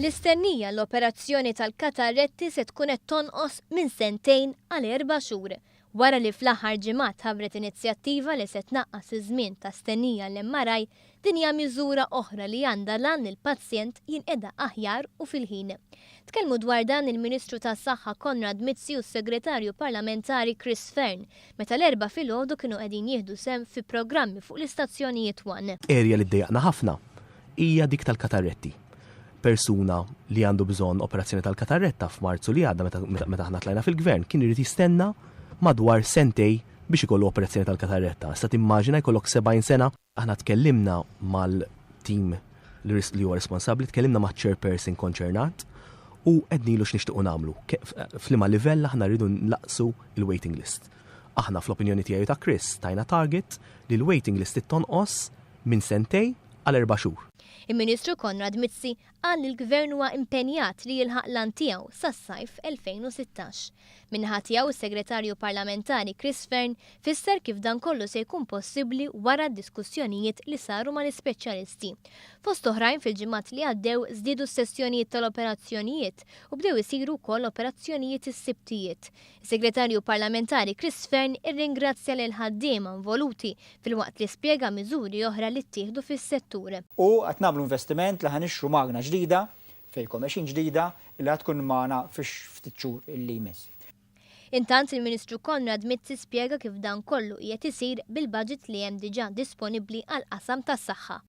L-istennija l-operazzjoni tal-kataretti se tkun qed tonqos minn 2 għal 4 xhur. Wara li fl-aħħar ġimgħat ħabbret inizjattiva li se tnaqqas iż-żmien ta' stennija l-MRI, din hija miżura oħra li għandha lan il-pazjent jinqeda aħjar u fil-ħin. Tkellmu dwar dan il-Ministru tas-Saħħa Konrad Mizzi u s-Segretarju Parlamentari Chris Fern meta l-erba' filgħodu kienu qegħdin jieħdu sehem fi programmi fuq l-istazzjonijiet wan. Erja li ddejjaqna ħafna hija dik tal-kataretti. Persuna li għandu bżonn operazzjoni tal-kataretta f'Marzu li għadda meta aħna tlajna fil-gvern kien irid jistenna madwar sentej biex ikollu operazzjoni tal-kataretta. Sta timmaġina jkollok 70 sena, aħna tkellimna mal-tim li huwa responsabbli, tkellimna ma' chairperson konċernat u qednilu x'nixtiequ nagħmlu. F'liema livell aħna rridu nlaqsu il-waiting list. Aħna fl-opinjoni tiegħi ta' Chris tajna target li l-waiting list tonqos minn sentej għal 4 xhur. Il-Ministru Konrad Mizzi qal li l-Gvern huwa impenjat li jilħaq lan tiegħu sas-sajf 2016. Minħa tiegħu is-Segretarju Parlamentari Chris Fern fisser kif dan kollu se jkun possibbli wara d-diskussjonijiet li saru mal-ispeċjalisti. Fost oħrajn fil-ġimgħat li għaddew żdiedu s-sessjonijiet tal-operazzjonijiet u bdew isiru wkoll operazzjonijiet is-sibtijiet. Is-Segretarju Parlamentari Chris Fern irringrazzja lil ħaddiema involuti filwaqt li spjega miżuri oħra li ttieħdu fis-settur. U qed nagħmlu investiment li ħanixru magna ġdida fejn mexin ġdida li tkun magħna ftit xhur illi jmiss. Intant il-Ministru Konrad Mizzi spjega kif dan kollu qiegħed isir bil-budget li hemm diġà disponibbli għall-qasam tas-saħħa.